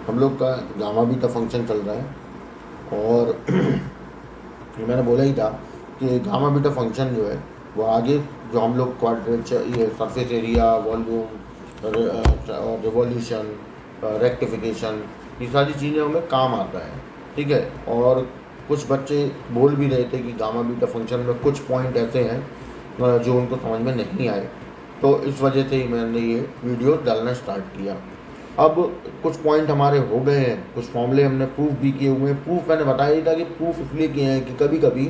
हम लोग का गामा बीटा फंक्शन चल रहा है और ये मैंने बोला ही था कि गामा बीटा फंक्शन जो है वो आगे जो हम लोग क्वाड्रेचर, ये surface area, volume, revolution, rectification, ये सारी चीज़ें हमें काम आता है। ठीक है। और कुछ बच्चे बोल भी रहे थे कि गामा बीटा फंक्शन में कुछ पॉइंट ऐसे हैं जो उनको समझ में नहीं आए, तो इस वजह से ही मैंने ये वीडियो डालना स्टार्ट किया। अब कुछ पॉइंट हमारे हो गए हैं, कुछ फॉर्मूले हमने प्रूफ भी किए हुए हैं। प्रूफ मैंने बताया ही था कि प्रूफ इसलिए किए हैं कि कभी कभी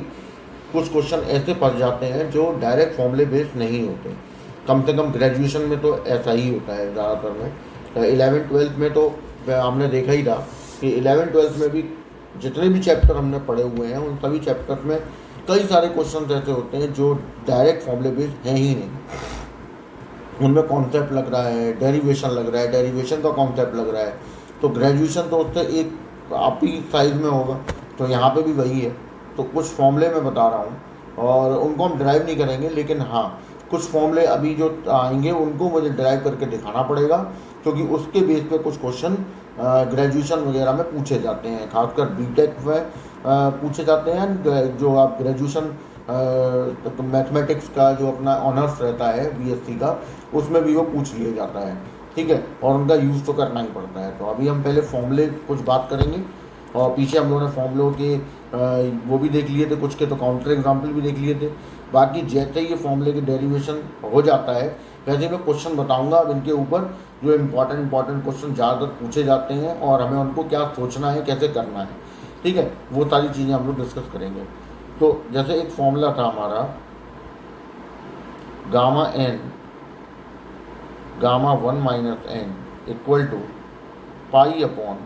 कुछ क्वेश्चन ऐसे फंस जाते हैं जो डायरेक्ट फॉर्मूले बेस्ड नहीं होते। कम से कम ग्रेजुएशन में तो ऐसा ही होता है ज़्यादातर में। 11th-12th में तो हमने देखा ही था कि 11th-12th में भी जितने भी चैप्टर हमने पढ़े हुए हैं उन सभी चैप्टर्स में कई सारे क्वेश्चन ऐसे होते हैं जो डायरेक्ट फॉर्मूले बेस्ड हैं ही नहीं। उनमें कॉन्सेप्ट लग रहा है, डेरिवेशन लग रहा है, डेरिवेशन का कॉन्सेप्ट लग रहा है, तो ग्रेजुएशन तो उससे एक आप ही साइज में होगा। तो यहाँ पे भी वही है। तो कुछ फॉर्मूले मैं बता रहा हूँ और उनको हम ड्राइव नहीं करेंगे, लेकिन हाँ कुछ फॉर्मूले अभी जो आएंगे उनको मुझे ड्राइव करके दिखाना पड़ेगा, क्योंकि उसके बेस पे कुछ क्वेश्चन ग्रेजुएशन वगैरह में पूछे जाते हैं, खासकर बीटेक में पूछे जाते हैं। जो आप ग्रेजुएशन तो मैथमेटिक्स का जो अपना ऑनर्स रहता है बीएससी का, उसमें भी वो पूछ लिया जाता है। ठीक है। और उनका यूज़ तो करना ही पड़ता है। तो अभी हम पहले फॉर्मूले कुछ बात करेंगे और पीछे हम लोगों ने फॉर्मूलों के वो भी देख लिए थे, कुछ के तो काउंटर एग्जाम्पल भी देख लिए थे। बाकी जैसे ही ये फॉर्मूले की डेरिवेशन हो जाता है वैसे मैं क्वेश्चन बताऊंगा अब इनके ऊपर, जो इम्पॉर्टेंट क्वेश्चन ज़्यादातर पूछे जाते हैं और हमें उनको क्या सोचना है, कैसे करना है। ठीक है। वो सारी चीज़ें हम लोग डिस्कस करेंगे। तो जैसे एक फॉर्मूला था हमारा, gamma n, gamma 1 minus n equal to pi upon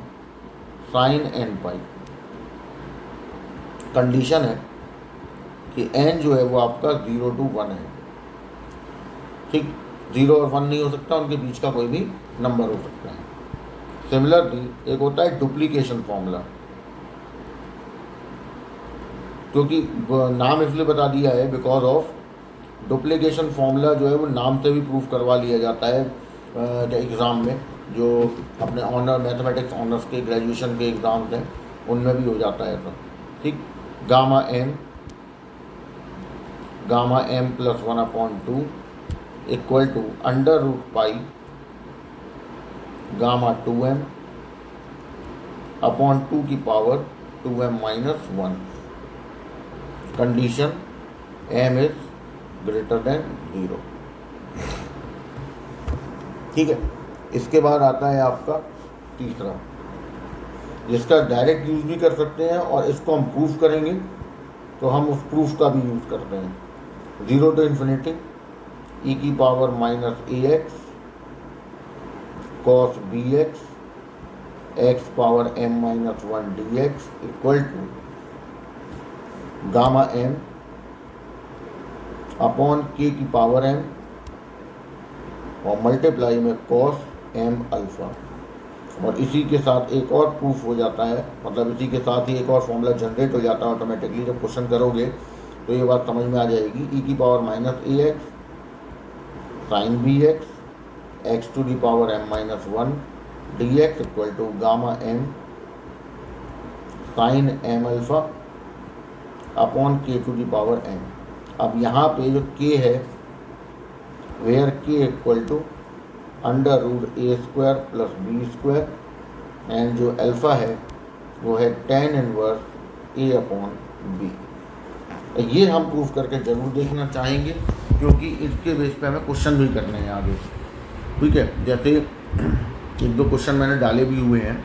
sine n pi. Condition है कि एन जो है वो आपका 0 to 1 है। ठीक। 0 और 1 नहीं हो सकता, उनके बीच का कोई भी नंबर हो सकता है। सिमिलरली एक होता है डुप्लीकेशन फॉर्मूला, क्योंकि नाम इसलिए बता दिया है बिकॉज ऑफ डुप्लीकेशन फॉर्मूला जो है वो नाम से भी प्रूफ करवा लिया जाता है एग्ज़ाम में, जो अपने ऑनर मैथमेटिक्स ऑनर्स के ग्रेजुएशन के एग्ज़ाम्स हैं उनमें भी हो जाता है। तो ठीक। Gamma m plus 1/2 equal to under root pi gamma 2m upon 2 की power 2m minus 1। Condition m is greater than 0। ठीक है। इसके बाद आता है आपका तीसरा, जिसका डायरेक्ट यूज़ भी कर सकते हैं और इसको हम प्रूफ करेंगे, तो हम उस प्रूफ का भी यूज़ करते हैं। 0 to इन्फिनिटी e की power minus ax cos bx x power m minus 1 dx equal to gamma m upon k की पावर m और मल्टीप्लाई में cos m अल्फ़ा। और इसी के साथ एक और प्रूफ हो जाता है, मतलब इसी के साथ ही एक और फॉर्मूला जनरेट हो जाता है ऑटोमेटिकली। जब क्वेश्चन करोगे तो ये बात समझ में आ जाएगी। e की power minus ax sine bx x to the power m minus 1 dx equal to gamma m sine m alpha upon k to the power m। अब यहाँ पे जो k है, where k equal to under root a square plus b square, and जो alpha है वो है tan inverse a अपॉन b। ये हम प्रूफ करके ज़रूर देखना चाहेंगे, क्योंकि इसके बेस पे हमें क्वेश्चन भी करने हैं आगे। ठीक है। जैसे 1-2 क्वेश्चन मैंने डाले भी हुए हैं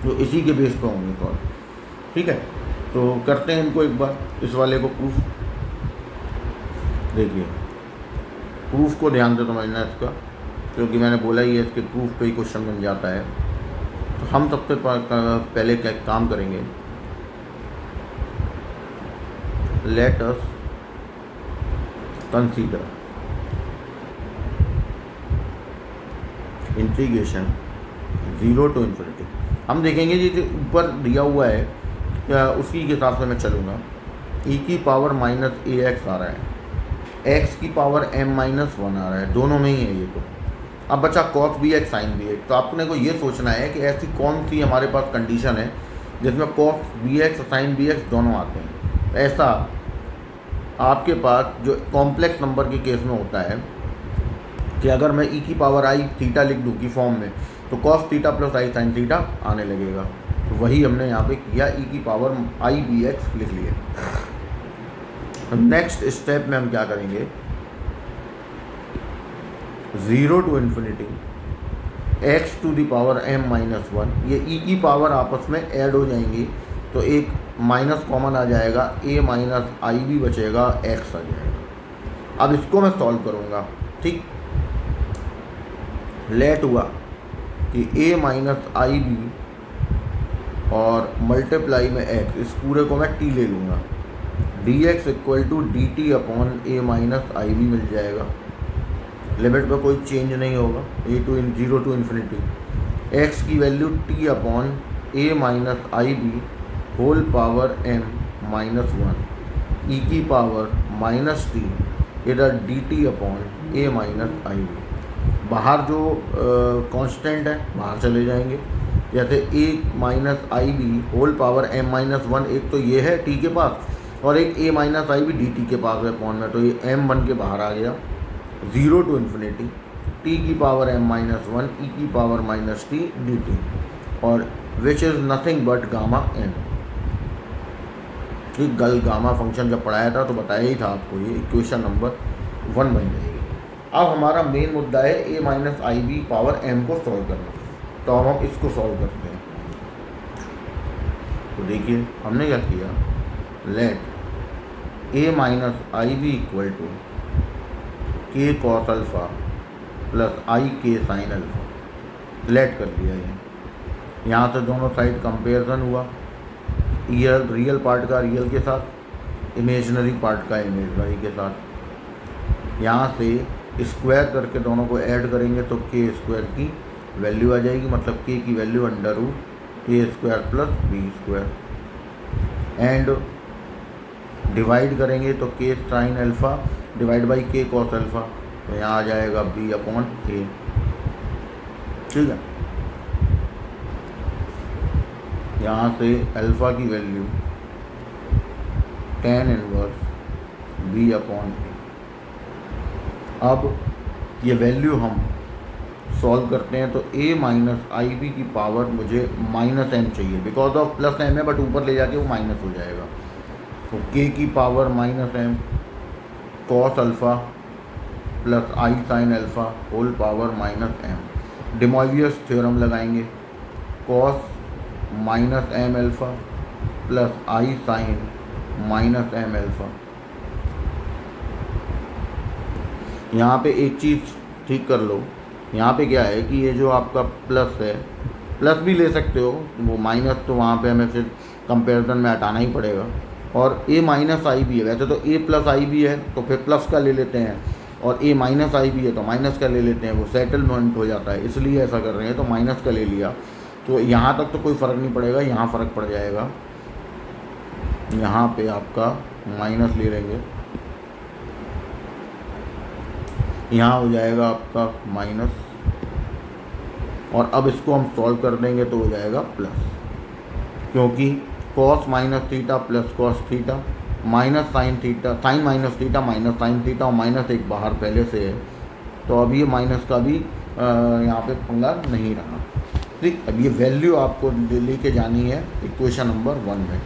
जो इसी के बेस पे होंगे तो। ठीक है। तो करते हैं इनको एक बार, इस वाले को प्रूफ। देखिए प्रूफ को ध्यान से समझना इसका, क्योंकि मैंने बोला ही है इसके प्रूफ पे ही क्वेश्चन बन जाता है। तो हम सबसे पहले क्या काम करेंगे, let us consider integration 0 to infinity. हम देखेंगे जी जो ऊपर दिया हुआ है क्या उसी के हिसाब से मैं चलूँगा। e की पावर माइनस ax आ रहा है, x की पावर m माइनस 1 आ रहा है, दोनों में ही है ये। तो अब बचा cos b x sine b x. तो आपने को ये सोचना है कि ऐसी कौन सी हमारे पास कंडीशन है जिसमें कॉस बी एक्स और साइन बी एक्स दोनों आते हैं। ऐसा आपके पास जो कॉम्प्लेक्स नंबर के केस में होता है कि अगर मैं ई की पावर आई थीटा लिख दूँ की फॉर्म में, तो cos theta plus i sine theta आने लगेगा। तो वही हमने यहाँ पे किया, ई की पावर आई बी एक्स लिख लिए। नेक्स्ट स्टेप में हम क्या करेंगे, 0 to infinity x to the power m minus 1, ये ई की पावर आपस में ऐड हो जाएंगी तो एक माइनस कॉमन आ जाएगा, a माइनस आई भी बचेगा, x आ जाएगा। अब इसको मैं सॉल्व करूँगा, ठीक। लेट हुआ कि a माइनस आई भी और मल्टीप्लाई में x, इस पूरे को मैं t ले लूँगा, dx equal to d t upon a minus i भी मिल जाएगा। लिमिट में कोई चेंज नहीं होगा, जीरो टू इन्फिनिटी x की value t upon a minus i b whole power m minus 1 e की पावर माइनस टी इधर d t upon a minus i b. बाहर जो कांस्टेंट है बाहर चले जाएंगे, जैसे a minus i b whole power m minus 1, एक तो ये है t के पास और एक a minus i b d t के पास है अपॉन में, तो ये m बन के बाहर आ गया। 0 टू इन्फिनिटी t की पावर m माइनस 1 ई की power minus t d t, और which is nothing but gamma n। ठीक, गामा फंक्शन जब पढ़ाया था तो बताया ही था आपको, ये इक्वेशन नंबर 1 बन जाएगी। अब हमारा मेन मुद्दा है a minus i b power m को सॉल्व करना, तो अब हम इसको सॉल्व करते हैं। तो देखिए हमने क्या किया, let a minus i b equal to k cos alpha plus i k sine alpha, late कर दिया। ये यहाँ से दोनों साइड कंपेरिजन हुआ, रियल पार्ट का रियल के साथ, इमेजनरी पार्ट का इमेजनरी के साथ। यहाँ से स्क्वायर करके दोनों को ऐड करेंगे तो के स्क्वायर की वैल्यू आ जाएगी, मतलब के की value under root k square plus b square, and divide करेंगे तो k sine alpha divide by k cos alpha, तो यहाँ आ जाएगा b अपॉन a। ठीक है, यहाँ से अल्फ़ा की value tan inverse b upon a। अब ये वैल्यू हम सॉल्व करते हैं तो a माइनस आई बी की पावर मुझे माइनस m चाहिए, बिकॉज ऑफ प्लस m है बट ऊपर ले जाके वो माइनस हो जाएगा। तो k की power minus m cos alpha plus i sine alpha whole power minus m। De Moivre's theorem लगाएंगे, cos minus m alpha plus i sine minus m alpha. यहाँ पे एक चीज़ ठीक कर लो, यहाँ पे क्या है कि ये जो आपका प्लस है, प्लस भी ले सकते हो, वो माइनस तो वहाँ पे हमें फिर कंपैरिजन में हटाना ही पड़ेगा। और a माइनस आई भी है, वैसे तो a प्लस आई भी है तो फिर प्लस का ले लेते हैं, और a माइनस आई भी है तो माइनस का ले लेते हैं, वो सेटलमेंट हो जाता है, इसलिए ऐसा कर रहे हैं। तो माइनस का ले लिया, तो यहाँ तक तो कोई फ़र्क नहीं पड़ेगा, यहाँ फ़र्क पड़ जाएगा। यहाँ पे आपका माइनस ले लेंगे, यहाँ हो जाएगा आपका माइनस, और अब इसको हम सॉल्व कर देंगे तो हो जाएगा प्लस, क्योंकि cos minus theta plus cos theta minus sine theta, sine minus theta minus sine theta, और माइनस एक बाहर पहले से है, तो अब ये माइनस का भी यहाँ पे पंगा नहीं रहा। ठीक, अब ये वैल्यू आपको लेके जानी है इक्वेशन नंबर 1 में,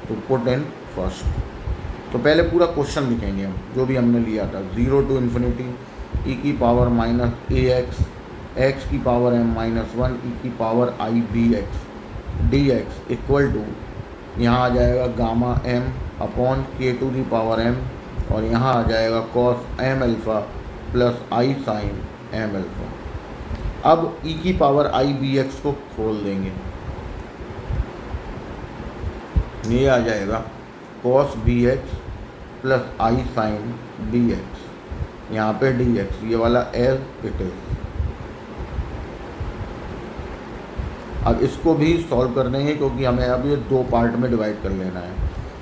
तो पुट इन फर्स्ट। तो पहले पूरा क्वेश्चन लिखेंगे हम जो भी हमने लिया था, 0 टू इन्फिनिटी ई की पावर माइनस ए एक्स की पावर m माइनस 1 ई की power i b x d x equal to, यहाँ आ जाएगा gamma m upon k to the power m, और यहाँ आ जाएगा cos m alpha plus i sine m alpha. अब e की पावर आई बी एक्स को खोल देंगे, ये आ जाएगा cos b x plus i sine b x, यहाँ पे डी एक्स, ये वाला एज इट इज़। अब इसको भी सॉल्व कर देंगे क्योंकि हमें अब ये 2 पार्ट में डिवाइड कर लेना है।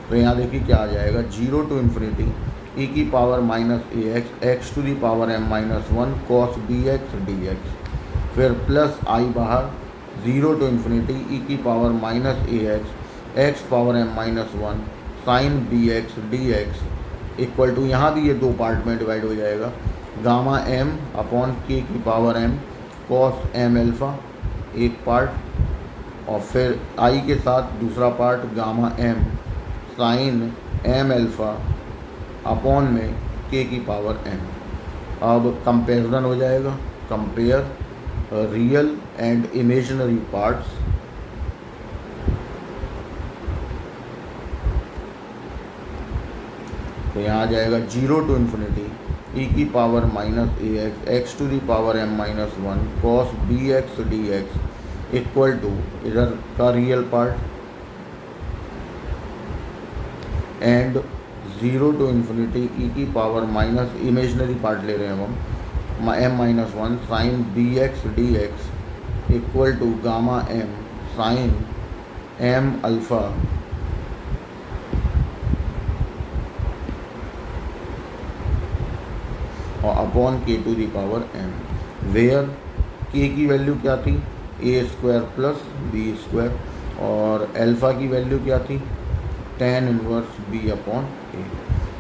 तो यहाँ देखिए क्या आ जाएगा, 0 टू इन्फिनिटी ई की power minus a x x to the power m minus one cos b x d x, फिर प्लस आई बाहर, 0 टू इन्फिनिटी ई की power minus a x power m minus one sine b x d x equal to, यहाँ भी ये दो part में divide हो जाएगा, गामा एम अपॉन के की power m cos m alpha एक पार्ट, और फिर आई के साथ दूसरा part gamma m sine m alpha upon में के की पावर एम। अब कंपेरिजन हो जाएगा, compare real and imaginary parts, तो यहाँ आ जाएगा 0 टू इन्फिनिटी ई की power minus a x x to the power m minus one cos b x d x equal to, इधर का real part and 0 to infinity e की power minus imaginary part ले रहे हैं हम m minus one sine b x d x equal to gamma m sine m alpha और upon k to the power m, where k की value क्या थी a square plus b square, और alpha की वैल्यू क्या थी tan inverse b upon a.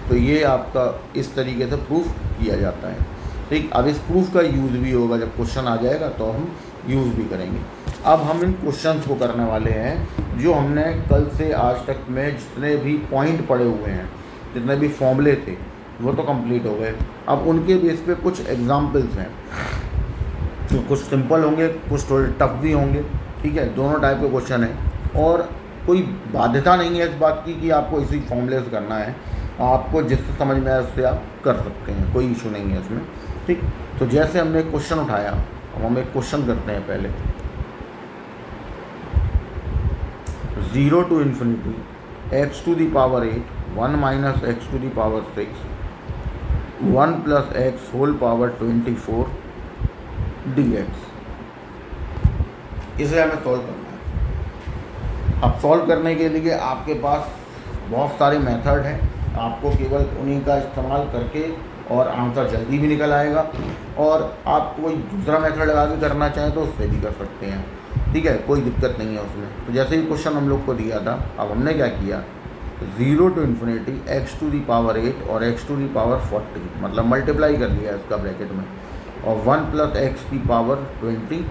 तो ये आपका इस तरीके से प्रूफ किया जाता है। ठीक, अब इस प्रूफ का यूज़ भी होगा, जब क्वेश्चन आ जाएगा तो हम यूज़ भी करेंगे। अब हम इन क्वेश्चंस को करने वाले हैं जो हमने कल से आज तक में जितने भी पॉइंट पढ़े हुए हैं, जितने भी फॉर्मूले थे वो तो कंप्लीट हो गए। अब उनके बेस पे कुछ एग्जाम्पल्स हैं, तो कुछ सिंपल होंगे, कुछ थोड़े टफ भी होंगे। ठीक है, दोनों टाइप के क्वेश्चन हैं और कोई बाध्यता नहीं है इस बात की कि आपको इसी फॉर्मूले से करना है, आपको जिससे समझ में आए उससे आप कर सकते हैं, कोई इशू नहीं है इसमें। ठीक, तो जैसे हमने एक क्वेश्चन उठाया, अब हम एक क्वेश्चन करते हैं पहले। 0 to infinity x to the power 8 1 minus x to the power 6 1 plus x whole power 24 dx, इसे हमें सॉल्व करना है। अब सॉल्व करने के लिए आपके पास बहुत सारे मेथड हैं, आपको केवल उन्हीं का इस्तेमाल करके और आंसर जल्दी भी निकल आएगा, और आप कोई दूसरा मेथड लगा के करना चाहें तो उससे भी कर सकते हैं। ठीक है, कोई दिक्कत नहीं है उसमें। तो जैसे ही क्वेश्चन हम लोग को दिया था, अब हमने क्या किया, 0 to infinity x to the power 8 और एक्स टू दी पावर 40, मतलब मल्टीप्लाई कर लिया इसका ब्रैकेट में, और 1 प्लस एक्स की पावर 24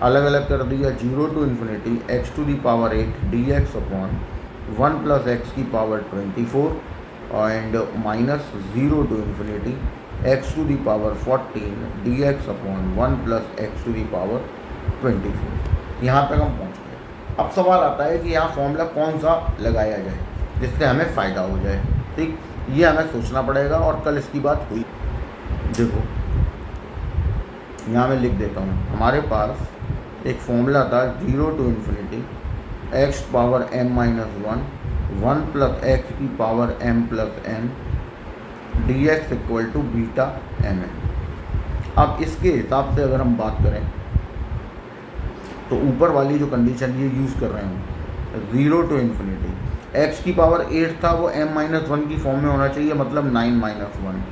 अलग अलग कर दिया। 0 to infinity x to the power 8 d x upon 1 plus x की power 24 and minus 0 to infinity x to the power 14 d x upon 1 plus x to the power 24। यहाँ तक हम पहुँच गए। अब सवाल आता है कि यहाँ फॉर्मूला कौन सा लगाया जाए जिससे हमें फ़ायदा हो जाए। ठीक, ये हमें सोचना पड़ेगा, और कल इसकी बात हुई। देखो यहाँ मैं लिख देता हूँ, हमारे पास एक फॉर्मूला था 0 to infinity x power m minus 1 plus x की power m plus n d x equal to beta m n. अब इसके हिसाब से अगर हम बात करें तो ऊपर वाली जो कंडीशन ये यूज़ कर रहे हैं, 0 टू इन्फिनिटी एक्स की पावर 8 था, वो m माइनस 1 की फॉर्म में होना चाहिए, मतलब 9 माइनस 1।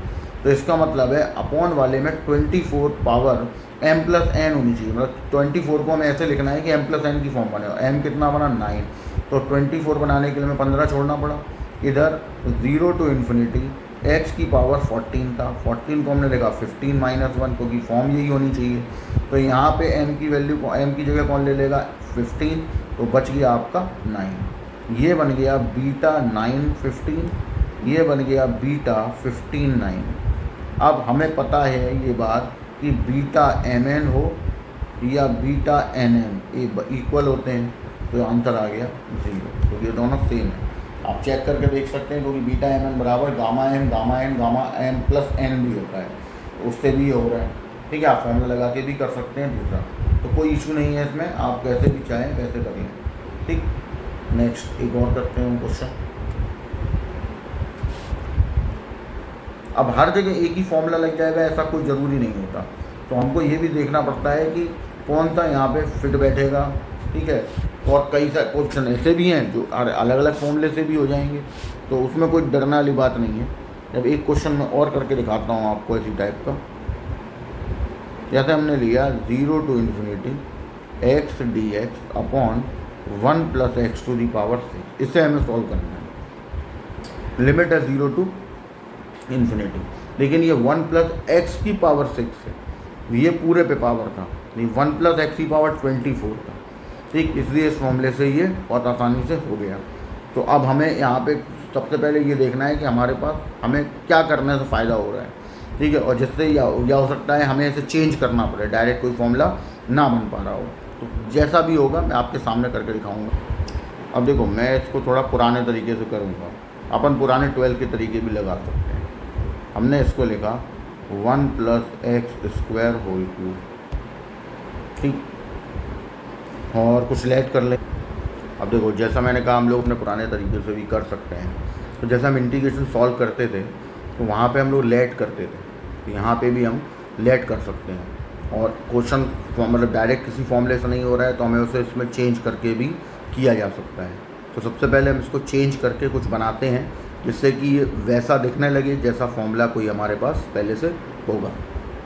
तो इसका मतलब है अपॉन वाले में 24 पावर m प्लस n होनी चाहिए, मतलब 24 को हमें ऐसे लिखना है कि m प्लस n की फॉर्म बने। m कितना बना 9, तो 24 बनाने के लिए हमें 15 छोड़ना पड़ा। इधर 0 टू इन्फिनिटी x की पावर 14 था, 14 को हमने लिखा 15 माइनस 1, क्योंकि फॉर्म यही होनी चाहिए। तो यहाँ पे m की वैल्यू को m की जगह कौन ले लेगा 15, तो बच गया आपका 9। ये बन गया बीटा 9 15, ये बन गया बीटा 15 9। अब हमें पता है ये बात कि बीटा एम एन हो या बीटा एन एन ये इक्वल होते हैं, तो आंसर आ गया 0। तो ये दोनों सेम है, आप चेक करके देख सकते हैं, क्योंकि बीटा एम एन बराबर gamma n gamma m plus n भी होता है, उससे भी हो रहा है। ठीक है, आप फॉर्मूला लगा के भी कर सकते हैं दूसरा, तो कोई इशू नहीं है इसमें, आप कैसे भी चाहें वैसे कर लें। ठीक, नेक्स्ट एक और करते हैं क्वेश्चन। अब हर जगह एक ही फॉर्मूला लग जाएगा ऐसा कोई ज़रूरी नहीं होता, तो हमको ये भी देखना पड़ता है कि कौन सा यहाँ पे फिट बैठेगा। ठीक है, और कई सारे क्वेश्चन ऐसे भी हैं जो अलग अलग फॉर्मूले से भी हो जाएंगे, तो उसमें कोई डरने वाली बात नहीं है। जब एक क्वेश्चन मैं और करके दिखाता हूँ आपको इसी टाइप का। जैसे हमने लिया 0 to ∞ x dx upon 1 + x to the power 6, इसे हमें सॉल्व करना है। लिमिट है 0 to ∞, लेकिन ये 1 + x की पावर 6 है, ये पूरे पे पावर था, नहीं 1 + x की पावर 24 था, ठीक। इसलिए इस फॉर्मूले से ये बहुत आसानी से हो गया। तो अब हमें यहाँ पे सबसे पहले ये देखना है कि हमारे पास हमें क्या करने से फ़ायदा हो रहा है, ठीक है। और जिससे या हो सकता है हमें इसे चेंज करना पड़े, डायरेक्ट कोई फॉर्मूला ना बन पा रहा हो। तो जैसा भी होगा मैं आपके सामने करके दिखाऊंगा। अब देखो, मैं इसको थोड़ा पुराने तरीके से करूँगा, अपन पुराने 12 के तरीके भी लगा सकते हैं। हमने इसको लिखा 1 + x² होल क्यूब, ठीक, और कुछ लेट कर ले। अब देखो, जैसा मैंने कहा हम लोग अपने पुराने तरीके से भी कर सकते हैं। तो जैसा हम इंटीग्रेशन सॉल्व करते थे तो वहाँ पे हम लोग लेट करते थे, तो यहाँ पे भी हम लेट कर सकते हैं। और क्वेश्चन मतलब डायरेक्ट किसी फॉर्मूले से नहीं हो रहा है तो हमें उसे इसमें चेंज करके भी किया जा सकता है। तो सबसे पहले हम इसको चेंज करके कुछ बनाते हैं जिससे कि ये वैसा दिखने लगे जैसा फॉर्मूला कोई हमारे पास पहले से होगा।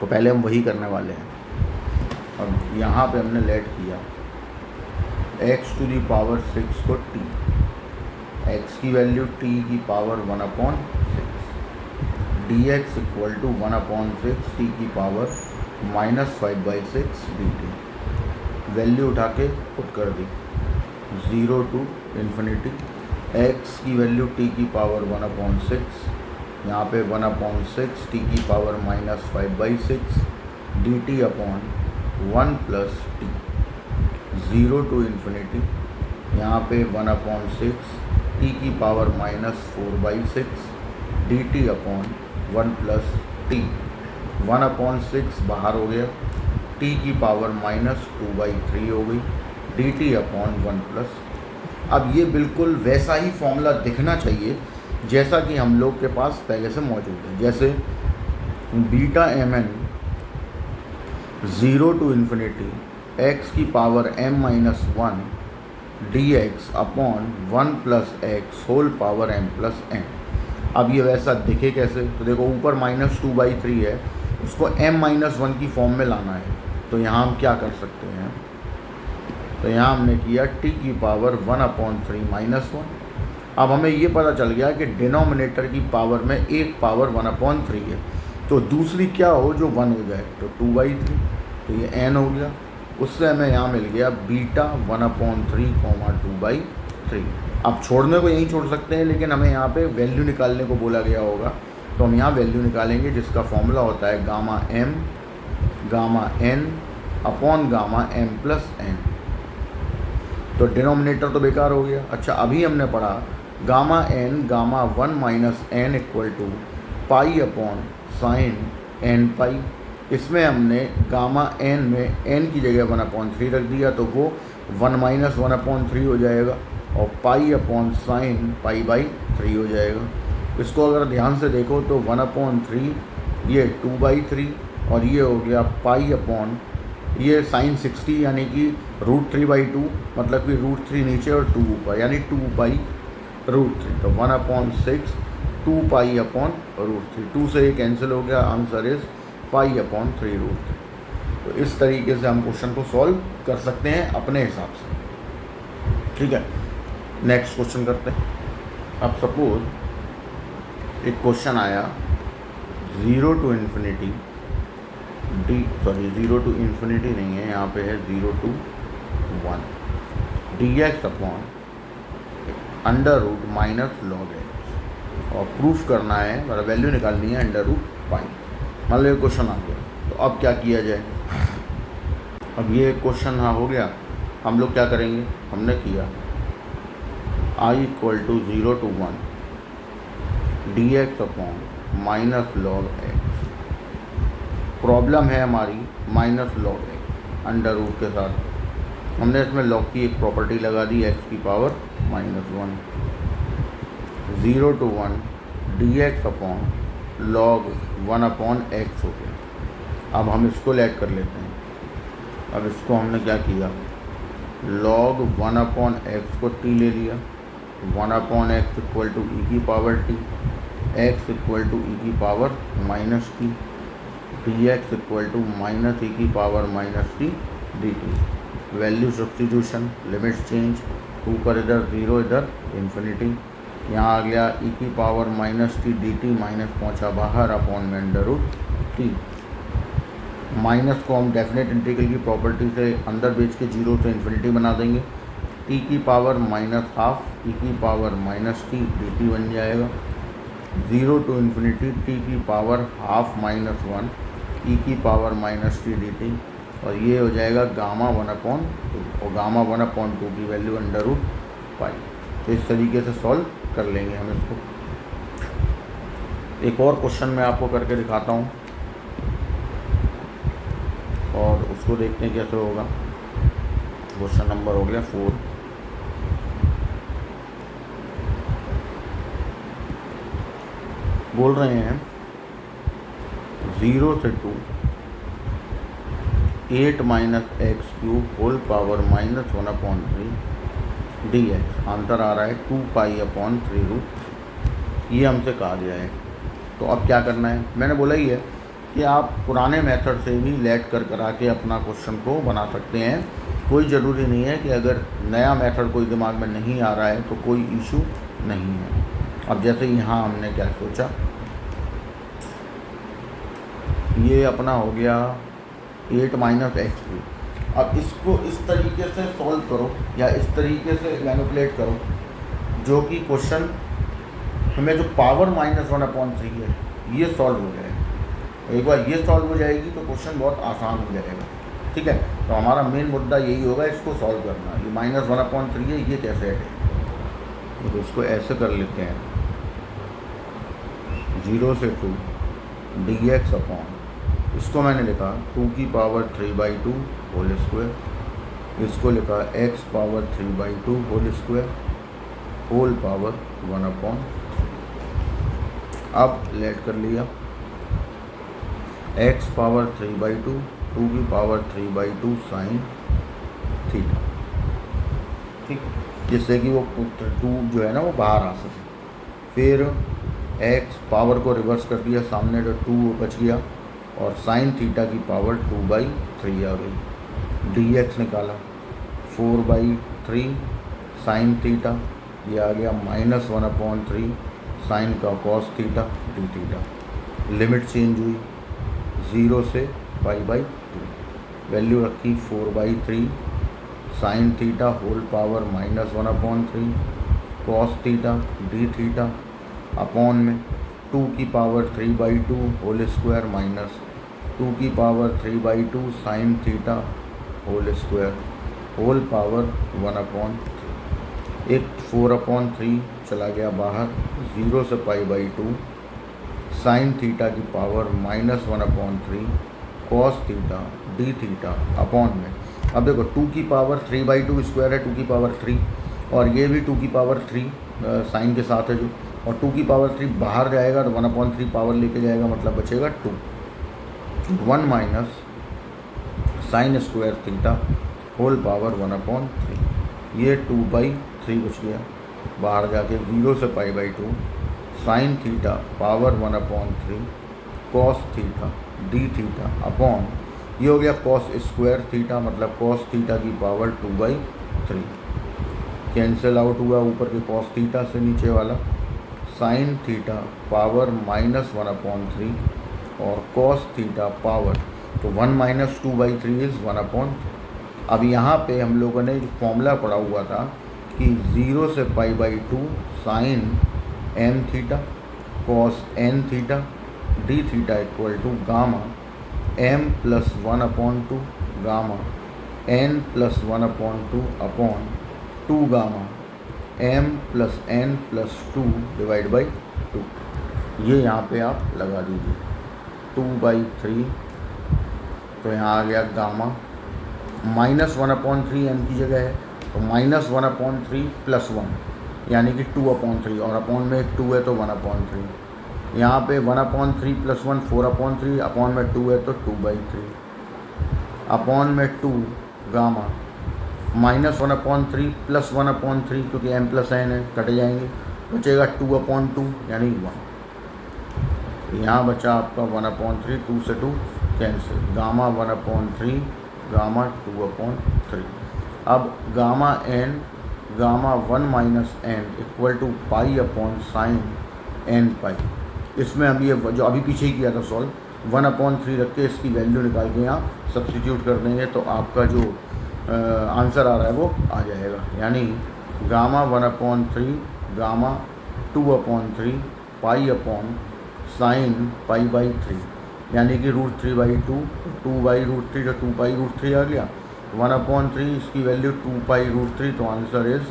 तो पहले हम वही करने वाले हैं। और यहाँ पे हमने लेट किया x to the power 6 को t, x की वैल्यू t की power 1/6, dx equal to 1/6 t की पावर -5/6 dt। वैल्यू उठा के पुट कर दी 0 to ∞, x की वैल्यू t की पावर 1/6, यहाँ पे 1/6 t की power -5/6 dt upon 1 + t, 0 to ∞, यहाँ पे 1/6 t की पावर -4/6 dt अपॉन 1 + t, 1/6 बाहर हो गया, t की पावर -2/3 हो गई dt अपॉन 1 +। अब ये बिल्कुल वैसा ही फॉर्मूला दिखना चाहिए जैसा कि हम लोग के पास पहले से मौजूद है। जैसे βmn 0 to ∞, x की power m-1 dx upon 1 + x whole power m + n। अब ये वैसा दिखे कैसे? तो देखो, ऊपर -2/3 है, उसको m-1 की फॉर्म में लाना है। तो यहाँ हम क्या कर सकते हैं? तो यहाँ हमने किया t की पावर 1/3 -1। अब हमें ये पता चल गया कि डिनोमिनेटर की पावर में एक पावर 1/3 है, तो दूसरी क्या हो जो 1 हो जाए, तो 2/3, तो ये n हो गया। उससे हमें यहाँ मिल गया बीटा 1/3, 2/3। अब छोड़ने को यहीं छोड़ सकते हैं, लेकिन हमें यहाँ पे वैल्यू निकालने को बोला गया होगा, तो हम यहाँ वैल्यू निकालेंगे जिसका फॉर्मूला होता है gamma m gamma n upon gamma m + n। तो डिनोमिनेटर तो बेकार हो गया। अच्छा, अभी हमने पढ़ा gamma n gamma 1 - n equal to pi upon sine n pi. इसमें हमने गामा n में n की जगह 1/3 रख दिया, तो वो 1 - 1/3 हो जाएगा, और पाई अपॉन साइन π/3 हो जाएगा। इसको अगर ध्यान से देखो तो 1/3 ये 2/3, और ये हो गया पाई अपॉन ये साइन 60 यानी कि √3/2, मतलब कि √3 नीचे और 2 ऊपर, यानी 2π√3। तो 1/6 2π/√3, 2 से ये कैंसिल हो गया, आंसर इज π/3√3। तो इस तरीके से हम क्वेश्चन को सॉल्व कर सकते हैं अपने हिसाब से, ठीक है। नेक्स्ट क्वेश्चन करते हैं। अब सपोज एक क्वेश्चन आया 0 to ∞, 0 to ∞ नहीं है, यहाँ पे है 0 to 1 dx upon √-log x, और प्रूफ करना है, मतलब वैल्यू निकालनी है √π। मान लो ये क्वेश्चन आ गया, तो अब क्या किया जाए? अब ये क्वेश्चन हाँ हो गया, हम लोग क्या करेंगे? हमने किया I = 0 to 1 dx upon -log x। Problem है हमारी -log x अंडर रूट के साथ। हमने इसमें log की एक प्रॉपर्टी लगा दी, x की power -1। 0 to 1 dx upon log 1/x हो गया। अब हम इसको लेट कर लेते हैं। अब इसको हमने क्या किया, log 1/x को t ले लिया, 1/x इक्वल टू ई की power t, x equal to e की power minus t, dx equal to minus e की power minus t dt। Value substitution, limits change, ऊपर इधर 0 इधर इन्फिनिटी, यहाँ आ गया ई की power minus t d T, minus पहुँचा बाहर अपॉन में अंडर रूट टी। माइनस को हम डेफिनेट इंटीग्रल की प्रॉपर्टी से अंदर बेच के 0 से इन्फिनिटी बना देंगे, टी की पावर माइनस हाफ ई की power minus t d T बन जाएगा, 0 टू इन्फिनिटी टी की पावर हाफ माइनस 1 ई की power minus t d t, और ये हो जाएगा गामा 1/2, और गामा 1/2 की वैल्यू अंडर रूट पाई। तो इस तरीके से सॉल्व कर लेंगे हम इसको। एक और क्वेश्चन मैं आपको करके दिखाता हूँ और उसको देखते हैं कैसे होगा। क्वेश्चन नंबर हो गया 4। बोल रहे हैं 0 से 2 8 - x³ whole power -1/3 dx। Answer आ रहा है 2π/3√। ये हमसे कहा गया है। तो अब क्या करना है, मैंने बोला ही है कि आप पुराने मेथड से भी लेट कर करा के अपना क्वेश्चन को बना सकते हैं। कोई ज़रूरी नहीं है कि अगर नया मेथड कोई दिमाग में नहीं आ रहा है तो कोई इशू नहीं है। अब जैसे यहाँ हमने क्या सोचा, ये अपना हो गया 8 - x³। अब इसको इस तरीके से सॉल्व करो या इस तरीके से मैनिपुलेट करो जो कि क्वेश्चन हमें जो पावर -1/3 है ये सॉल्व हो जाएगा। एक बार ये सॉल्व हो जाएगी तो क्वेश्चन बहुत आसान हो जाएगा। ठीक है, तो हमारा मेन मुद्दा यही होगा, इसको सॉल्व करना। ये -1/3 है, ये कैसे हटे, तो इसको ऐसे कर लेते हैं 0 से 2 dx अपॉन, इसको मैंने लिखा 2^3/2 होल स्क्वायर, इसको लिखा x^3/2 whole square whole power 1/3। अब लेट कर लिया x^3/2 2^3/2 साइन थीटा, ठीक, जिससे कि वो 2 जो है ना वो बाहर आ सके। फिर x पावर को रिवर्स कर दिया, सामने जो 2 बच गया और साइन थीटा की पावर 2/3 आ गई। dx निकाला 4/3 साइन थीटा, ये आ गया -1/3 साइन का cos theta d theta. Limit change हुई 0 से π/2, वैल्यू रखी 4/3 sine theta whole power -1/3 cos theta d theta upon में 2^3/2 whole square minus 2^3/2 sine theta whole square whole power 1/3। एक 4/3 चला गया बाहर, 0 से π/2 साइन थीटा की power -1/3 cos theta d theta upon में। अब देखो 2^3/2 स्क्वायर है 2^3, और ये भी 2^3 साइन के साथ है जो, और 2^3 बाहर जाएगा तो 1/3 पावर लेके जाएगा, मतलब बचेगा 2। 1 minus sine square theta whole power 1/3, ये 2/3 बच गया, बाहर जाके 0 से π/2 sine theta power 1/3 cos theta d theta upon, ये हो गया कॉस स्क्वायर थीटा, मतलब कॉस थीटा की पावर 2/3 कैंसिल आउट हुआ ऊपर के कॉस थीटा से नीचे वाला, साइन थीटा पावर -1/3 और कॉस थीटा पावर, तो 1 - 2/3 इज़ 1/3। अब यहाँ पे हम लोगों ने फॉर्मूला पढ़ा हुआ था कि 0 से π/2 sine n theta cos n theta d theta equal to gamma m + 1/2 gamma n + 1/2 upon 2 gamma m + n + 2 divide by 2। ये यहाँ पे आप लगा दीजिए 2/3, तो यहाँ आ गया गामा -1/3 n की जगह है, तो -1/3 + 1 यानी कि 2/3, और अपॉन में एक 2 है तो 1/3। यहाँ पे 1/3 + 1 4/3, अपॉन में 2 है तो 2/3 अपॉन में 2 गामा -1/3 +1/3 क्योंकि m + n है, कट जाएंगे, बचेगा 2/2 यानी 1। यहाँ बचा आपका 1/3, 2 से 2 कैंसिल, गामा 1/3 गामा 2/3। अब gamma 1 -n = π/sin n pi. इसमें अब ये जो अभी पीछे ही किया था सॉल्व, 1/3 रख के इसकी वैल्यू निकाल के यहाँ सब्स्टिट्यूट कर देंगे तो आपका जो आंसर आ रहा है वो आ जाएगा, यानी गामा 1/3 गामा 2/3 π/sin π/3, यानी कि √3/2, 2/√3 जो 2π√3 आ गया, 1/3 इसकी वैल्यू 2π√3, तो आंसर इज़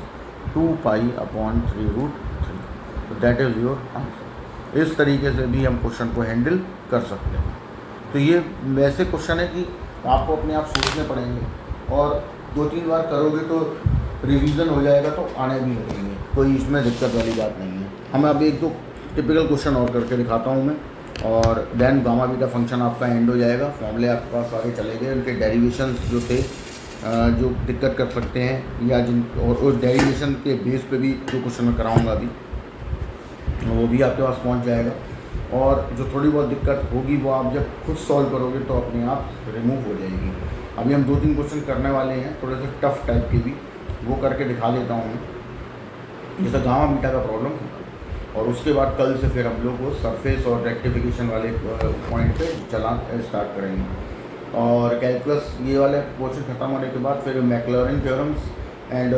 2π/3√3। तो दैट इज़ योर आंसर। इस तरीके से भी हम क्वेश्चन को हैंडल कर सकते हैं। तो ये वैसे क्वेश्चन है कि आपको अपने आप सोचने पड़ेंगे और 2-3 बार करोगे तो रिवीजन हो जाएगा, तो आने भी लगेंगे, कोई इसमें दिक्कत वाली बात नहीं है। हम अब एक दो टिपिकल क्वेश्चन और करके दिखाता हूँ मैं, और देन गामा बीटा फंक्शन आपका एंड हो जाएगा। फॉर्मूले आपके पास सारे चले गए, उनके डेरिवेशंस जो थे जो दिक्कत कर सकते हैं या जिन और उस डेरिवेशन के बेस पे भी जो क्वेश्चन मैं कराऊँगा अभी वो भी आपके पास पहुंच जाएगा। और जो थोड़ी बहुत दिक्कत होगी वो आप जब खुद सॉल्व करोगे तो अपने आप रिमूव हो जाएगी। अभी हम 2-3 क्वेश्चन करने वाले हैं थोड़े से टफ टाइप के भी, वो करके दिखा देता हूँ मैं, जैसा गामा बीटा का प्रॉब्लम है। और उसके बाद कल से फिर हम लोग वो सरफेस और रेक्टिफिकेशन वाले पॉइंट पे चला स्टार्ट करेंगे। और कैलकुलस ये वाले क्वेश्चन खत्म होने के बाद फिर Maclaurin theorems and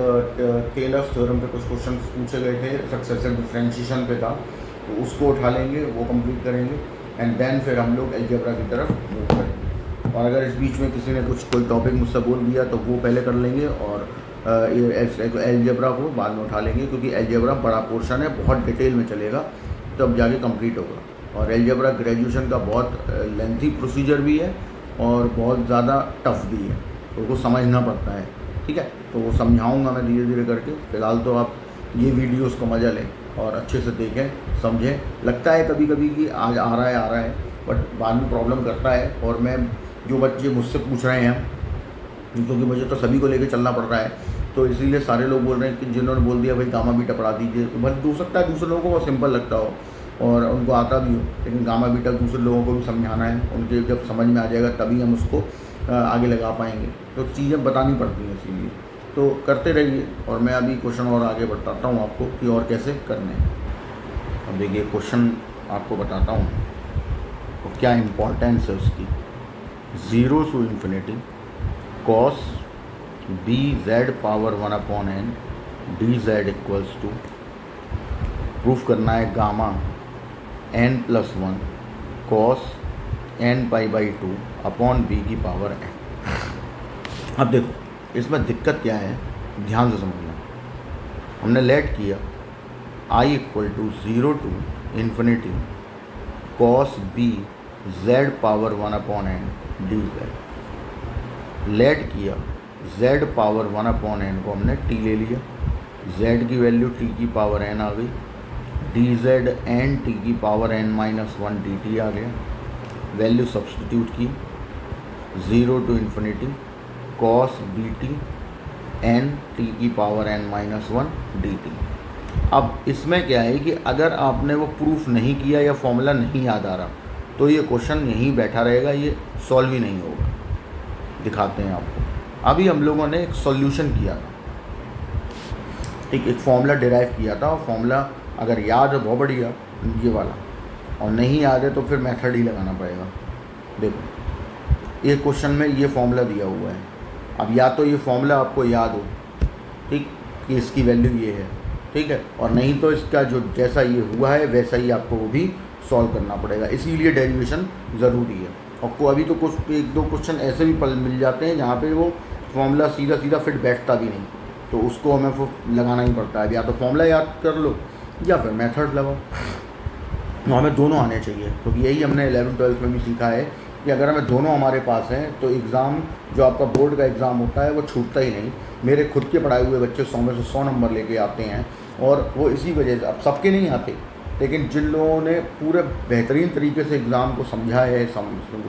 Taylor's theorem पे कुछ क्वेश्चन पूछे गए थे, सक्सेसिव डिफरेंशिएशन पे था, तो उसको उठा लेंगे, वो कंप्लीट करेंगे एंड देन फिर हम लोग अलजेब्रा की तरफ मूव करेंगे। और अगर इस बीच में किसी ने कोई टॉपिक मुझसे बोल दिया तो वो पहले कर लेंगे और अलजेब्रा को बाद में उठा लेंगे, क्योंकि अलजेब्रा बड़ा पोर्शन है, बहुत डिटेल में चलेगा तब जाके कंप्लीट होगा। और अलजेब्रा ग्रेजुएशन का बहुत लेंथी प्रोसीजर भी है और बहुत ज़्यादा टफ भी है, तो उसको समझना पड़ता है। ठीक है, तो वो समझाऊंगा मैं धीरे धीरे करके। फ़िलहाल तो आप ये वीडियोस को मज़ा लें और अच्छे से देखें, समझें। लगता है कभी कभी कि आज आ रहा है, बट बाद में प्रॉब्लम करता है। और मैं जो बच्चे मुझसे पूछ रहे हैं, क्योंकि मुझे तो सभी को लेकर चलना पड़ रहा है, तो इसीलिए सारे लोग बोल रहे हैं कि जिन्होंने बोल दिया भाई गामा बीटा पढ़ा दीजिए, तो भले हो सकता है दूसरे लोगों को वो सिंपल लगता हो और उनको आता भी हो, लेकिन गामा बीटा दूसरे लोगों को भी समझाना है, उनके जब समझ में आ जाएगा तभी हम उसको आगे लगा पाएंगे। तो चीज़ें बतानी पड़ती हैं, इसीलिए तो करते रहिए। और मैं अभी क्वेश्चन और आगे बताता हूँ आपको कि और कैसे करने हैं। अब देखिए क्वेश्चन आपको बताता हूँ तो क्या इम्पोर्टेंस है उसकी। 0 to ∞ cos bz⁴1/n dz = proof करना है gamma n+1 cos n π/2 b⁴n। अब देखो इसमें दिक्कत क्या है, ध्यान से समझना। हमने लेट किया I = 0 to ∞ cos bz⁴1/n dz। Late किया z⁴1/n को हमने t ले लिया, z की वैल्यू t⁴n आ गई, dz n t⁴n-1 dt आ गया। वैल्यू सब्स्टिट्यूट की, 0 to ∞ cos bt n t⁴n-1 dt। अब इसमें क्या है कि अगर आपने वो प्रूफ नहीं किया या फॉर्मूला नहीं याद आ रहा तो ये क्वेश्चन यहीं बैठा रहेगा, ये सॉल्व ही नहीं होगा। दिखाते हैं आपको। अभी हम लोगों ने एक सॉल्यूशन किया था, एक फॉर्मूला डिराइव किया था, और फॉर्मूला अगर याद है बहुत बढ़िया ये वाला, और नहीं याद है तो फिर मेथड ही लगाना पड़ेगा। देखो ये क्वेश्चन में ये फॉर्मूला दिया हुआ है। अब या तो ये फॉर्मूला आपको याद हो, ठीक, कि इसकी वैल्यू ये है, ठीक है, और नहीं तो इसका जो जैसा ये हुआ है वैसा ही आपको वो भी सॉल्व करना पड़ेगा। इसीलिए डेरिवेशन ज़रूरी है। और अभी तो कुछ 1-2 क्वेश्चन ऐसे भी मिल जाते हैं जहाँ पे वो फॉर्मूला सीधा सीधा फिट बैठता भी नहीं, तो उसको हमें फिर लगाना ही पड़ता है। या तो फॉर्मूला याद कर लो या फिर मेथड लगाओ। तो हमें दोनों आने चाहिए, क्योंकि यही हमने 11th-12th में भी सीखा है कि अगर हमें दोनों हमारे पास हैं तो एग्ज़ाम जो आपका बोर्ड का एग्ज़ाम होता है वो छूटता ही नहीं। मेरे खुद के पढ़ाए हुए बच्चे 100 में से 100 नंबर लेके आते हैं, और वो इसी वजह से, अब सबके नहीं आते, लेकिन जिन लोगों ने पूरे बेहतरीन तरीके से एग्ज़ाम को समझा है,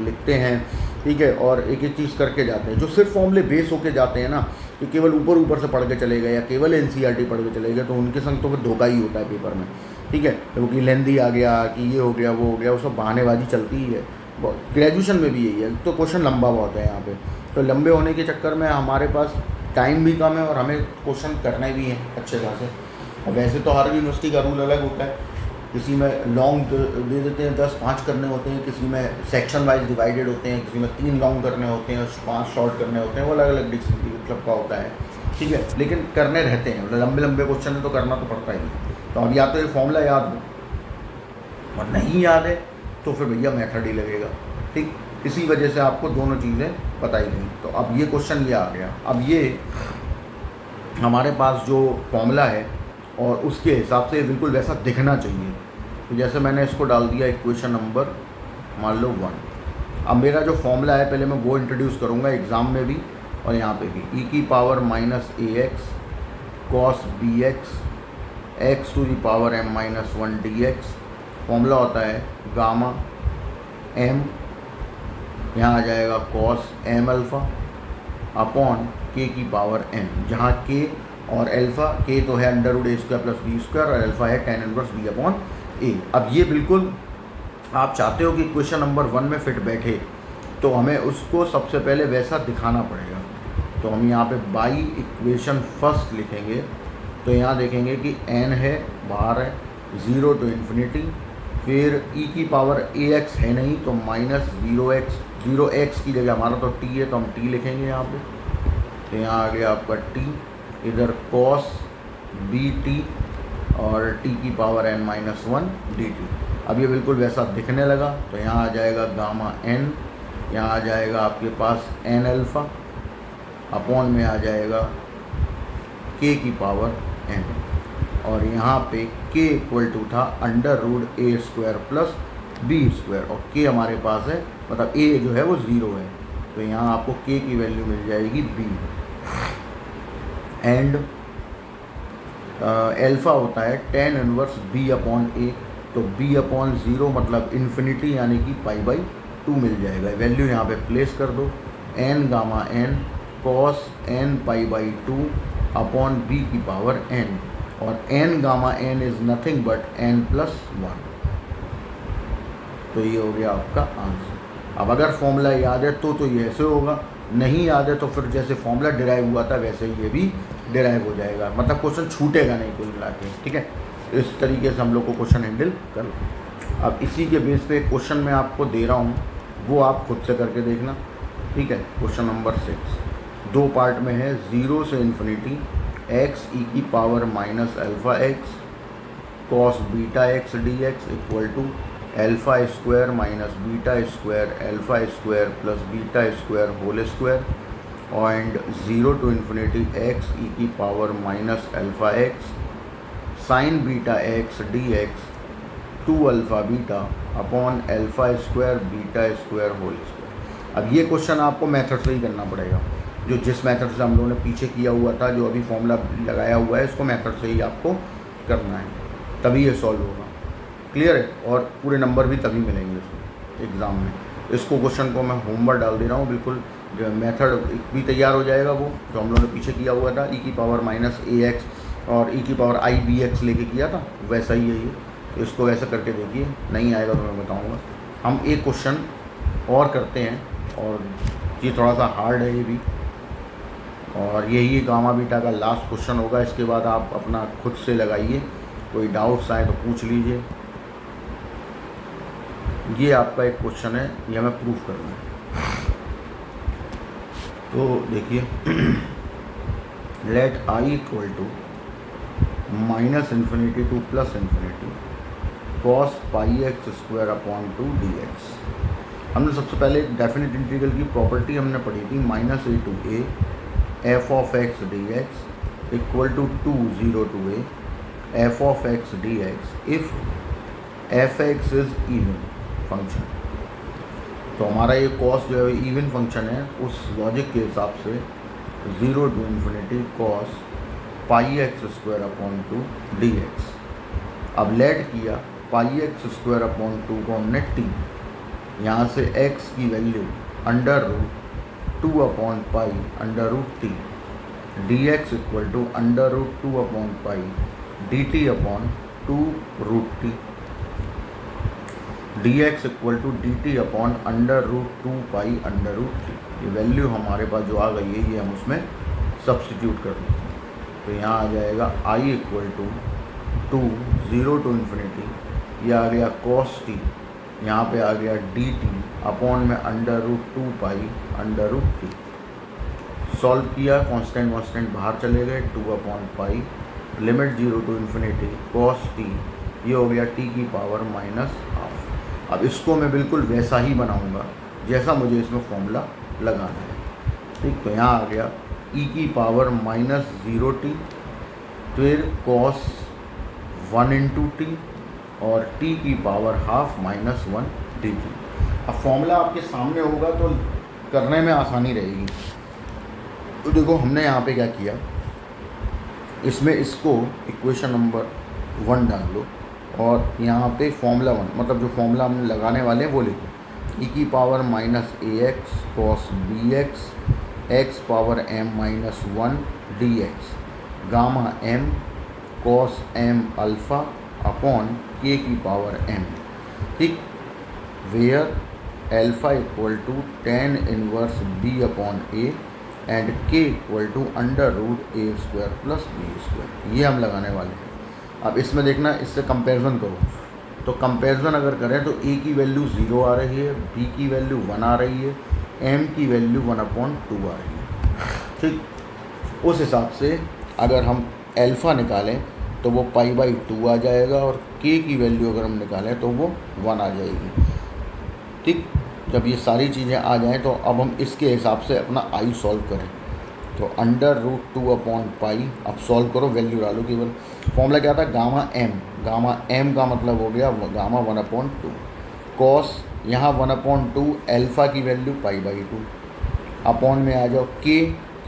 लिखते हैं, ठीक है, और एक एक चीज़ करके जाते हैं, जो सिर्फ फॉर्मूले बेस होके जाते हैं ना, कि केवल ऊपर ऊपर से पढ़ के चले गए या केवल एनसीईआरटी पढ़ के चले गए, तो उनके संग तो फिर धोखा ही होता है पेपर में, ठीक है। क्योंकि लेंदी आ गया कि ये हो गया वो हो गया, वो सब बहानेबाजी चलती ही है। ग्रेजुएशन में भी यही है, तो क्वेश्चन लंबा बहुत है यहाँ पे, तो लंबे होने के चक्कर में हमारे पास टाइम भी कम है और हमें क्वेश्चन करने भी हैं अच्छे खासे। और वैसे तो हर यूनिवर्सिटी का रूल अलग होता है, किसी में लॉन्ग दे देते हैं 10-5 करने होते हैं, किसी में सेक्शन वाइज डिवाइडेड होते हैं, किसी में 3 लॉन्ग करने होते हैं और 5 शॉर्ट करने होते हैं, वो अलग अलग मतलब का होता है, ठीक है। लेकिन करने रहते हैं, मतलब लंबे लंबे क्वेश्चन है तो करना तो पड़ता ही है। तो अब या तो ये फॉर्मूला याद हो और नहीं याद है तो फिर भैया मेथड ही लगेगा, ठीक। इसी वजह से आपको दोनों चीज़ें बताई गई। तो अब ये क्वेश्चन ये आ गया, अब ये हमारे पास जो फॉर्मूला है और उसके हिसाब से बिल्कुल वैसा दिखना चाहिए। तो जैसे मैंने इसको डाल दिया इक्वेशन नंबर मान लो 1। अब मेरा जो फॉर्मूला है पहले मैं वो इंट्रोड्यूस करूँगा एग्ज़ाम में भी और यहाँ पे भी। e की power -ax cos bx x to the power m-1 dx। Formula होता है गामा m, यहाँ आ जाएगा cos m alpha upon k की पावर m, जहाँ k और अल्फ़ा, k तो है √a² + b² और अल्फ़ा है tan inverse b upon a। अब ये बिल्कुल आप चाहते हो कि क्वेश्चन नंबर 1 में फिट बैठे, तो हमें उसको सबसे पहले वैसा दिखाना पड़ेगा। तो हम यहाँ पे बाई इक्वेशन फर्स्ट लिखेंगे। तो यहाँ देखेंगे कि n है, बाहर है 0 to ∞, फिर e की पावर ax है नहीं तो -0x की जगह हमारा तो t है तो हम t लिखेंगे यहाँ पे। तो यहाँ आ गया आपका t, इधर cos bt और t की पावर n-1 dt। अब ये बिल्कुल वैसा दिखने लगा। तो यहाँ आ जाएगा गामा n, यहाँ आ जाएगा आपके पास n अल्फ़ा अपॉन में आ जाएगा k की पावर n, और यहाँ पे k इक्वल टू था √a² + b² और k हमारे पास है, मतलब a जो है वो 0 है। तो यहाँ आपको k की वैल्यू मिल जाएगी b। एंड अल्फ़ा होता है tan inverse b upon a, तो b अपॉन 0 मतलब इन्फिनिटी यानी कि π/2 मिल जाएगा। वैल्यू यहाँ पे प्लेस कर दो, n gamma n cos n π/2 upon b की पावर n, और n gamma n is nothing but n+1। तो ये हो गया आपका आंसर। अब अगर फॉर्मूला याद है तो ये ऐसे होगा, नहीं याद है तो फिर जैसे फॉर्मूला डिराइव हुआ था वैसे ही ये भी डिराइव हो जाएगा, मतलब क्वेश्चन छूटेगा नहीं कुल मिला के, ठीक है। इस तरीके से हम लोग को क्वेश्चन हैंडल कर लो। अब इसी के बेस पे क्वेश्चन मैं आपको दे रहा हूँ, वो आप खुद से करके देखना, ठीक है। क्वेश्चन नंबर 6 2 पार्ट में है, 0 से ∞ x e की पावर -αx cos βx dx equal to α² - β² α² + β² whole square, and 0 to ∞ x e की पावर -αx sin βx dx 2α β upon α² β² whole square. अब ये क्वेश्चन आपको मेथड से ही करना पड़ेगा, जो जिस मेथड से हम लोगों ने पीछे किया हुआ था, जो अभी फॉर्मूला लगाया हुआ है, इसको मेथड से ही आपको करना है, तभी ये सॉल्व होगा। क्लियर है? और पूरे नंबर भी तभी मिलेंगे उसमें एग्ज़ाम में। इसको क्वेश्चन को मैं होमवर्क डाल दे रहा हूँ, बिल्कुल जो मेथड भी तैयार हो जाएगा, वो जो हम लोगों ने पीछे किया हुआ था e की पावर -ax और e की पावर ibx लेके किया था, वैसा ही है ये। तो इसको वैसा करके देखिए, नहीं आएगा तो मैं बताऊँगा। हम एक क्वेश्चन और करते हैं, और ये थोड़ा सा हार्ड है ये भी, और यही गामा बीटा का लास्ट क्वेश्चन होगा। इसके बाद आप अपना खुद से लगाइए, कोई डाउट्स आए तो पूछ लीजिए। ये आपका एक क्वेश्चन है, ये हमें प्रूफ करना है। तो देखिए, let i equal to -∞ to +∞ cos πx² अपॉन 2 dx। हमने सबसे पहले डेफिनेट इंटीग्रल की प्रॉपर्टी हमने पढ़ी थी, -a to a f(x) dx equal to 2 0 to a f(x) dx if f(x) is even function. तो हमारा ये कॉस जो है इवन फंक्शन है, उस लॉजिक के हिसाब से 0 to ∞ cos πx² अपॉन 2 dx। अब लेट किया पाई एक्स स्क्वायर अपॉन 2 को हमने टी, यहाँ से x की value under root 2 upon pi under root t, d x equal to under root 2 upon pi d t upon 2 root t, d x equal to d t upon under root 2 pi under root t. ये value हमारे पास जो आ गई है ये हम उसमें substitute कर देंगे। तो यहाँ आ जाएगा i equal to 2 0 to infinity, ये आ गया cos t, यहाँ पे आ गया डी टी अपॉन में under root 2 pi under root t. Solve किया, कांस्टेंट बाहर चले गए, 2 upon pi, limit 0 to infinity cos t, ये हो गया t की पावर -12। अब इसको मैं बिल्कुल वैसा ही बनाऊंगा जैसा मुझे इसमें फॉर्मूला लगाना है। ठीक, तो यहाँ आ गया e की पावर -0t, फिर cos 1 इंटू टी और t की पावर हाफ -1 dt। अब फॉर्मूला आपके सामने होगा तो करने में आसानी रहेगी। तो देखो हमने यहाँ पे क्या किया, इसमें इसको इक्वेशन नंबर 1 डाल लो और यहाँ पे फॉर्मूला 1 मतलब जो फॉर्मूला हम लगाने वाले हैं वो लिखो, e की power -ax cos bx x power m-1 dx गामा m cos m alpha upon k की पावर m। ठीक, where alpha equal to tan inverse b upon a and k equal to under root a square plus b square, ये हम लगाने वाले हैं। अब इसमें देखना, इससे कंपैरिजन करो, तो कंपैरिजन अगर करें तो a की वैल्यू 0 आ रही है, b की वैल्यू 1 आ रही है, m की वैल्यू 1/2 आ रही है। ठीक, उस हिसाब से अगर हम अल्फ़ा निकालें तो वो π/2 आ जाएगा और k की वैल्यू अगर हम निकालें तो वो 1 आ जाएगी। ठीक, जब ये सारी चीज़ें आ जाएं तो अब हम इसके हिसाब से अपना i सॉल्व करें। तो अंडर रूट 2 अपॉन पाई, अब सॉल्व करो, वैल्यू डालो केवल। फॉर्मूला क्या था, गामा m का मतलब हो गया गामा 1/2 कॉस, यहाँ 1/2 अल्फ़ा की वैल्यू π/2 अपॉन में आ जाओ k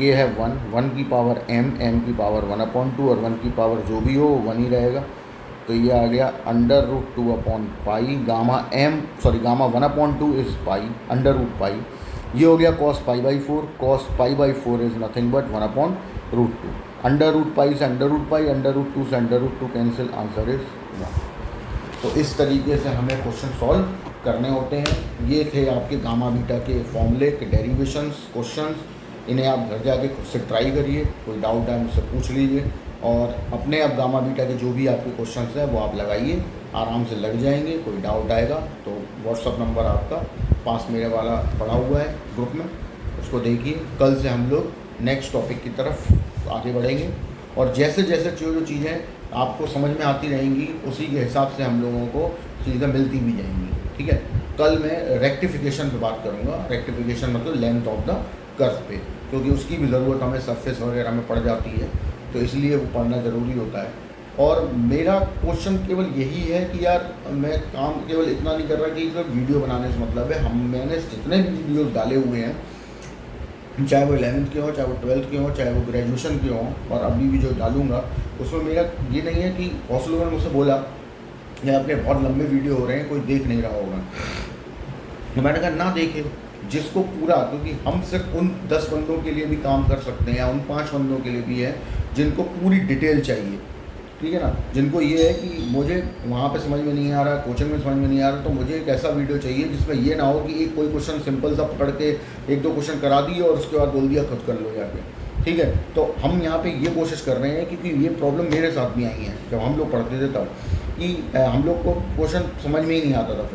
है 1 की पावर m की पावर 1/2 और 1 की पावर जो भी हो 1 ही रहेगा। तो ये आ गया under root 2 upon pi, gamma 1/2 is pi under root pi, ये हो गया cos π/4, cos π/4 is nothing but 1/√2, under root pi से under root pi, under root 2 से under root 2 cancel, answer is 1। तो इस तरीके से हमें क्वेश्चन सॉल्व करने होते हैं। ये थे आपके गामा बीटा के फॉर्मूले के डेरिवेशंस क्वेश्चंस, इन्हें आप घर जाके खुद से ट्राई करिए, कोई डाउट है मुझसे पूछ लीजिए और अपने अब गामा बीटा के जो भी आपके क्वेश्चंस हैं वो आप लगाइए, आराम से लग जाएंगे। कोई डाउट आएगा तो व्हाट्सअप नंबर आपका पास मेरे वाला पड़ा हुआ है ग्रुप में, उसको देखिए। कल से हम लोग नेक्स्ट टॉपिक की तरफ आगे बढ़ेंगे और जैसे जैसे जो चीज़ें आपको समझ में आती रहेंगी उसी के हिसाब से हम लोगों को चीज़ें मिलती भी जाएंगी। ठीक है, कल मैं रेक्टिफिकेशन पे बात करूँगा। रेक्टिफिकेशन मतलब लेंथ ऑफ द कर्व पे, क्योंकि उसकी भी ज़रूरत हमें सरफेस वगैरह में पड़ जाती है, तो इसलिए वो पढ़ना ज़रूरी होता है। और मेरा क्वेश्चन केवल यही है कि यार मैं काम केवल इतना नहीं कर रहा कि सिर्फ वीडियो बनाने से मतलब है। मैंने जितने भी वीडियोस डाले हुए हैं, चाहे वो 11th के हों, चाहे वो 12th के हों, चाहे वो ग्रेजुएशन के हों, और अभी भी जो डालूंगा उसमें मेरा ये नहीं है कि बहुत से लोगों ने मुझसे बोला कि आपके बहुत लंबे वीडियो हो रहे हैं, कोई देख नहीं रहा होगा। तो मैंने कहा ना देखे, जिसको पूरा, क्योंकि हम सिर्फ उन 10 बंदों के लिए भी काम कर सकते हैं या उन 5 बंदों के लिए भी है जिनको पूरी डिटेल चाहिए। ठीक है ना, जिनको ये है कि मुझे वहाँ पे समझ में नहीं आ रहा, कोचिंग में समझ में नहीं आ रहा, तो मुझे एक ऐसा वीडियो चाहिए जिसमें ये ना हो कि एक कोई क्वेश्चन सिंपल सा पकड़ के 1-2 क्वेश्चन करा दिए और उसके बाद बोल दिया खुद कर लो जाके। ठीक है, तो हम यहाँ पे ये कोशिश कर रहे हैं, क्योंकि ये प्रॉब्लम मेरे साथ भी आई है जब हम लोग पढ़ते थे तब, कि हम लोग को क्वेश्चन समझ में ही नहीं आता था।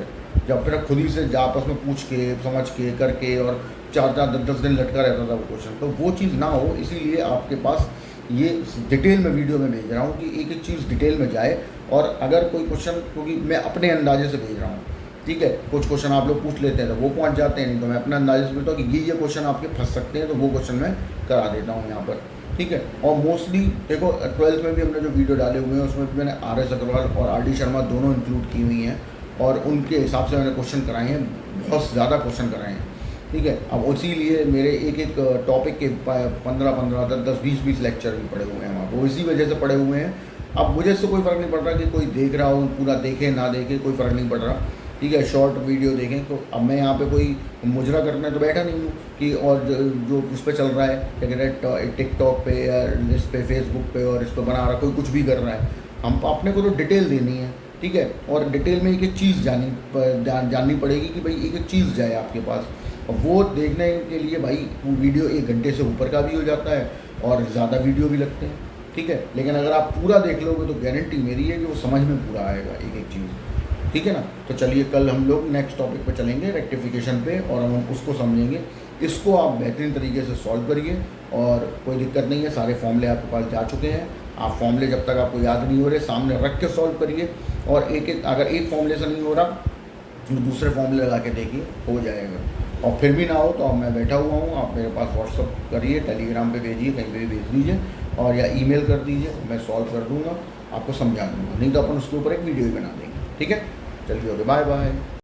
फिर खुद ही से आपस में पूछ के समझ के करके और 4-4 10-10 दिन लटका रहता था वो क्वेश्चन। तो वो चीज़ ना हो, इसीलिए आपके पास ये डिटेल में वीडियो में भेज रहा हूँ कि एक एक चीज़ डिटेल में जाए। और अगर कोई क्वेश्चन, क्योंकि मैं अपने अंदाजे से भेज रहा हूँ, ठीक है, कुछ क्वेश्चन आप लोग पूछ लेते हैं तो वो पहुँच जाते हैं, नहीं तो मैं अपने अंदाजे से बोलता हूँ कि ये क्वेश्चन आपके फंस सकते हैं, तो वो क्वेश्चन मैं करा देता हूँ यहाँ पर। ठीक है, और मोस्टली देखो 12th में भी हमने जो वीडियो डाले हुए हैं उसमें भी मैंने RS अग्रवाल और RD शर्मा दोनों इंक्लूड की हुई हैं और उनके हिसाब से मैंने क्वेश्चन कराए हैं, बहुत ज़्यादा क्वेश्चन कराए हैं। ठीक है, अब इसीलिए मेरे एक एक टॉपिक के 15-15, 10-10, 20-20 लेक्चर भी पढ़े हुए हैं वहाँ पर, इसी वजह से पढ़े हुए हैं। अब मुझे इससे कोई फ़र्क नहीं पड़ रहा कि कोई देख रहा हो, पूरा देखे ना देखे, कोई फ़र्क नहीं पड़ रहा, ठीक है, शॉर्ट वीडियो देखें। तो अब मैं यहाँ पे कोई मुजरा करने तो बैठा नहीं हूँ कि और जो उस पर चल रहा है क्या कहते हैं टिकटॉक पे या इस पे फेसबुक पे और इस पर बना रहा, कोई कुछ भी कर रहा है। हम अपने को तो डिटेल देनी है, ठीक है, और डिटेल में एक एक चीज़ जाननी पड़ेगी कि भाई एक एक चीज़ जाए आपके पास। और वो देखने के लिए भाई वो वीडियो 1 घंटे से ऊपर का भी हो जाता है और ज़्यादा वीडियो भी लगते हैं, ठीक है। लेकिन अगर आप पूरा देख लोगे तो गारंटी मेरी है कि वो समझ में पूरा आएगा एक एक चीज़, ठीक है ना। तो चलिए कल हम लोग नेक्स्ट टॉपिक पे चलेंगे, रेक्टिफिकेशन पे, और हम उसको समझेंगे। इसको आप बेहतरीन तरीके से सॉल्व करिए और कोई दिक्कत नहीं है, सारे फॉर्मूले आपके पास जा चुके हैं। आप फॉर्मूले जब तक आपको याद नहीं हो रहे सामने रख के सॉल्व करिए, और एक एक अगर एक फॉर्मूले से नहीं हो रहा तो दूसरे फॉर्मूले लगा के देखिए, हो जाएगा। और फिर भी ना हो तो अब मैं बैठा हुआ हूँ, आप मेरे पास व्हाट्सअप करिए, टेलीग्राम पे भेजिए, कहीं पे भी भेज दीजिए, और या ईमेल कर दीजिए, मैं सॉल्व कर दूँगा, आपको समझा दूँगा। नहीं तो अपन उसके ऊपर एक वीडियो ही बना देंगे, ठीक है। चलिए ओके, बाय बाय।